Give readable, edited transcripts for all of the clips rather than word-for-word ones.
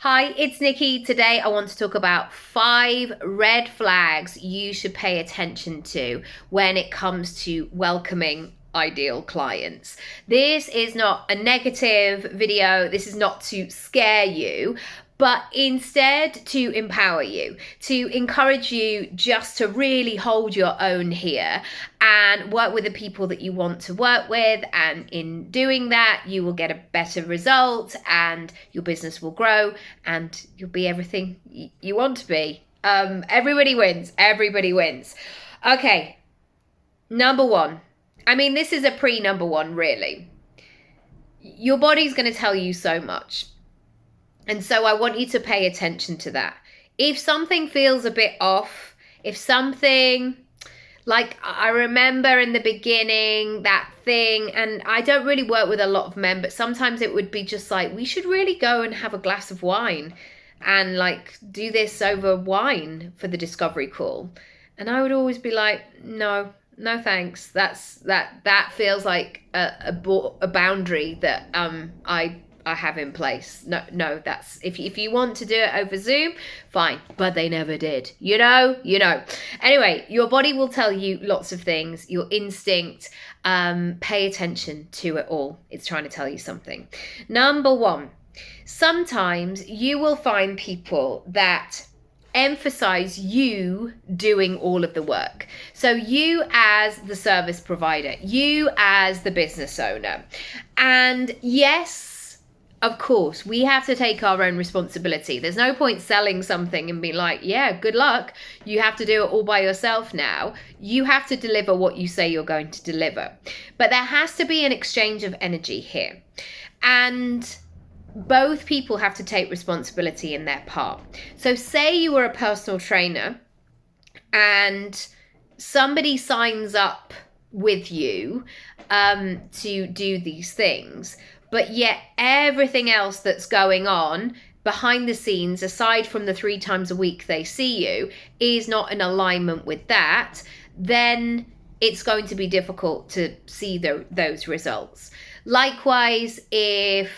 Hi, it's Nikki. Today I want to talk about 5 red flags you should pay attention to when it comes to welcoming ideal clients. This is not a negative video. This is not to scare you, but instead to empower you, to encourage you just to really hold your own here and work with the people that you want to work with. And in doing that, you will get a better result and your business will grow and you'll be everything you want to be. Everybody wins. Everybody wins. Okay, number one. I mean, this is a pre-number one, really. Your body's going to tell you so much. And so I want you to pay attention to that. If something feels a bit off, if something, like I remember in the beginning that thing, and I don't really work with a lot of men, but sometimes it would be just like, we should really go and have a glass of wine and like do this over wine for the discovery call. And I would always be like, no thanks. That feels like a boundary that I have in place. No, that's if you want to do it over Zoom, fine. But they never did. You know. Anyway, your body will tell you lots of things. Your instinct, pay attention to it all. It's trying to tell you something. Number one, sometimes you will find people that emphasize you doing all of the work. So you as the service provider, you as the business owner. And yes, of course, we have to take our own responsibility. There's no point selling something and be like, yeah, good luck. You have to do it all by yourself now. You have to deliver what you say you're going to deliver. But there has to be an exchange of energy here. And both people have to take responsibility in their part. So say you were a personal trainer and somebody signs up with you to do these things, but yet everything else that's going on behind the scenes, aside from the 3 times a week they see you, is not in alignment with that, then it's going to be difficult to see those results. Likewise, if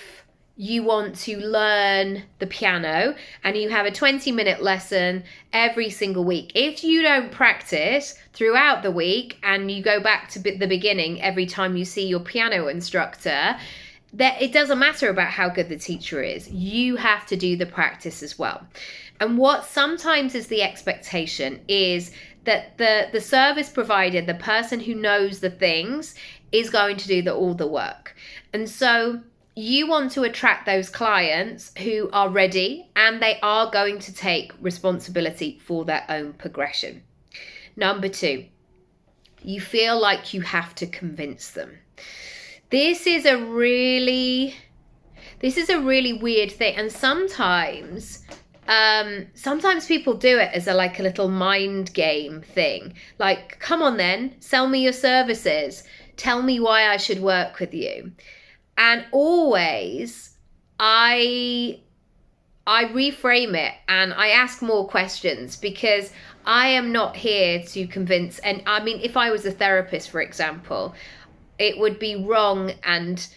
you want to learn the piano and you have a 20-minute lesson every single week. If you don't practice throughout the week and you go back to the beginning every time you see your piano instructor, that it doesn't matter about how good the teacher is. You have to do the practice as well. And what sometimes is the expectation is that the service provider, the person who knows the things, is going to do all the work. And so you want to attract those clients who are ready and they are going to take responsibility for their own progression. Number 2, you feel like you have to convince them. This is a really weird thing. And sometimes people do it as a little mind game thing. Like, come on then, sell me your services. Tell me why I should work with you. And always I reframe it and I ask more questions, because I am not here to convince. And I mean, if I was a therapist, for example, it would be wrong and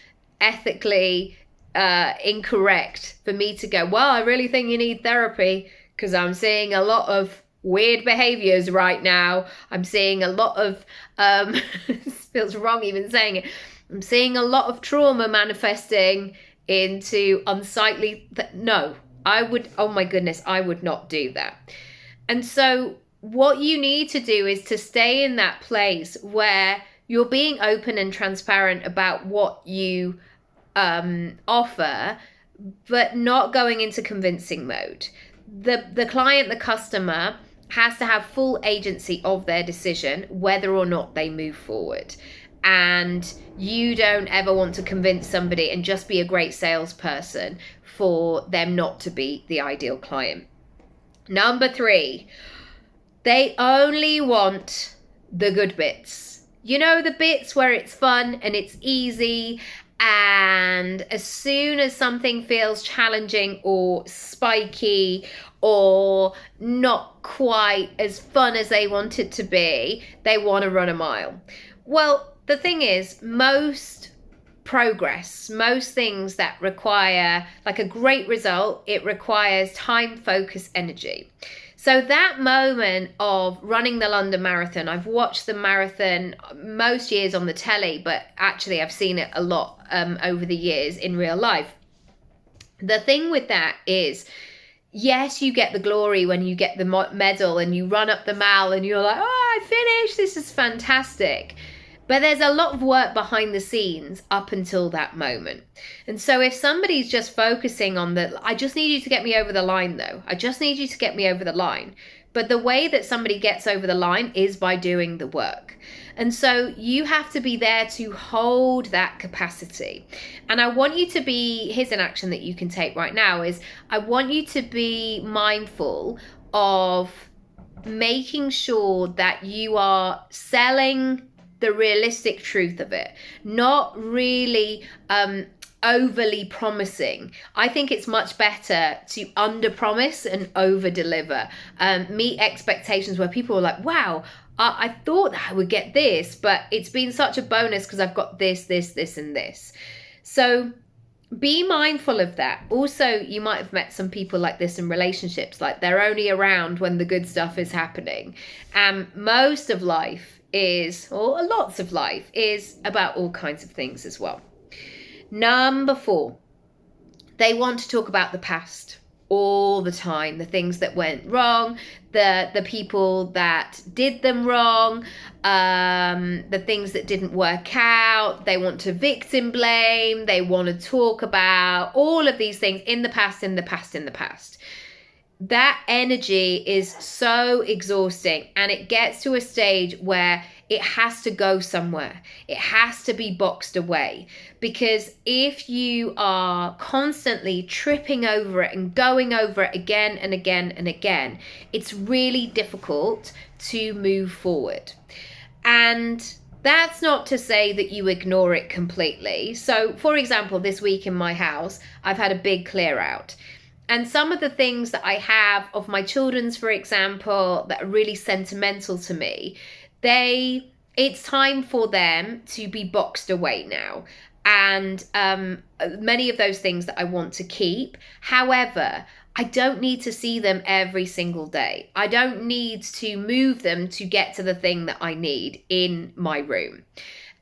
ethically incorrect for me to go, well, I really think you need therapy because I'm seeing a lot of weird behaviors right now. I'm seeing a lot of, it feels wrong even saying it. I'm seeing a lot of trauma manifesting into unsightly. No, I would not do that. And so what you need to do is to stay in that place where you're being open and transparent about what you offer, but not going into convincing mode. The client, the customer, has to have full agency of their decision whether or not they move forward. And you don't ever want to convince somebody and just be a great salesperson for them not to be the ideal client. Number 3, they only want the good bits. You know, the bits where it's fun and it's easy, and as soon as something feels challenging or spiky or not quite as fun as they want it to be, they want to run a mile. Well, the thing is, most progress, most things that require like a great result, it requires time, focus, energy. So that moment of running the London Marathon, I've watched the marathon most years on the telly, but actually I've seen it a lot over the years in real life. The thing with that is, yes, you get the glory when you get the medal and you run up the mile and you're like, oh, I finished, this is fantastic. But there's a lot of work behind the scenes up until that moment. And so if somebody's just focusing on I just need you to get me over the line though. I just need you to get me over the line. But the way that somebody gets over the line is by doing the work. And so you have to be there to hold that capacity. And I want you to here's an action that you can take right now is I want you to be mindful of making sure that you are selling the realistic truth of it, not really overly promising. I think it's much better to under promise and over deliver. Meet expectations where people are like, wow, I thought I would get this, but it's been such a bonus because I've got this, this, this, and this. So be mindful of that. Also, you might have met some people like this in relationships, like they're only around when the good stuff is happening. And most of life or lots of life is about all kinds of things as well. Number 4, they want to talk about the past all the time, the things that went wrong, the people that did them wrong, the things that didn't work out. They want to victim blame. They want to talk about all of these things in the past, in the past, in the past. That energy is so exhausting, and it gets to a stage where it has to go somewhere. It has to be boxed away, because if you are constantly tripping over it and going over it again and again and again, it's really difficult to move forward. And that's not to say that you ignore it completely. So, for example, this week in my house, I've had a big clear out. And some of the things that I have of my children's, for example, that are really sentimental to me, it's time for them to be boxed away now. And many of those things that I want to keep. However, I don't need to see them every single day. I don't need to move them to get to the thing that I need in my room.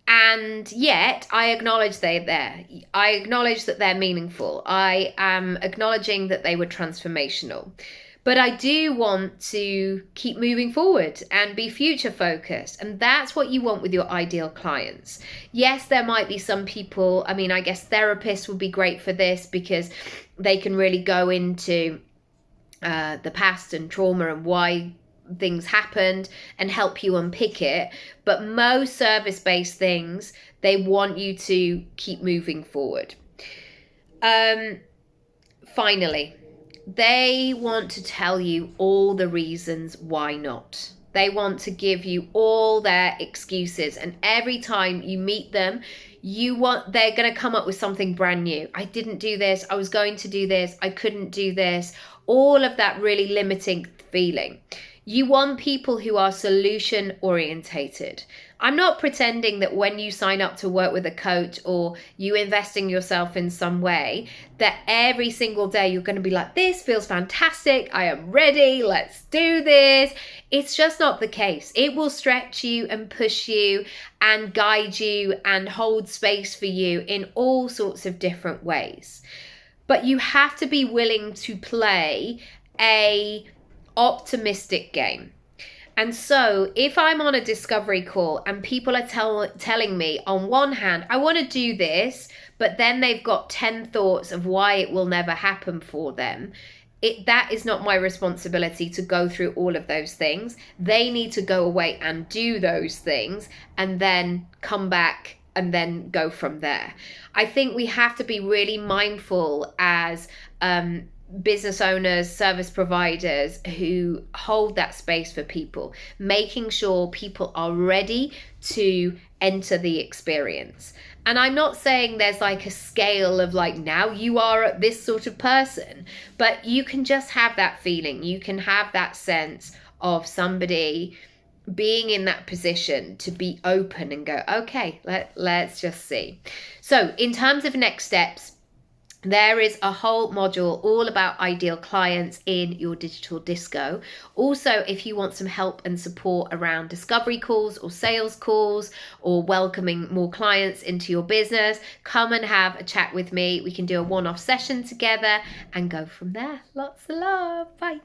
And yet I acknowledge they're there. I acknowledge that they're meaningful. I am acknowledging that they were transformational. But I do want to keep moving forward and be future focused. And that's what you want with your ideal clients. Yes, there might be some people, I guess therapists would be great for this because they can really go into the past and trauma and why things happened and help you unpick it. But most service-based things, they want you to keep moving forward. Finally, they want to tell you all the reasons why not. They want to give you all their excuses, and every time you meet them, they're going to come up with something brand new. I didn't do this, I was going to do this, I couldn't do this. All of that really limiting feeling. You want people who are solution orientated. I'm not pretending that when you sign up to work with a coach or you invest in yourself in some way, that every single day you're going to be like, this feels fantastic, I am ready, let's do this. It's just not the case. It will stretch you and push you and guide you and hold space for you in all sorts of different ways. But you have to be willing to play a optimistic game. And so if I'm on a discovery call and people are telling me, on one hand, I want to do this, but then they've got 10 thoughts of why it will never happen for them, that is not my responsibility to go through all of those things. They need to go away and do those things and then come back and then go from there. I think we have to be really mindful as business owners, service providers who hold that space for people, making sure people are ready to enter the experience. And I'm not saying there's like a scale of like, now you are this sort of person, but you can just have that feeling. You can have that sense of somebody being in that position to be open and go, okay, let's just see. So in terms of next steps, there is a whole module all about ideal clients in your digital disco. Also, if you want some help and support around discovery calls or sales calls or welcoming more clients into your business, come and have a chat with me. We can do a one-off session together and go from there. Lots of love. Bye.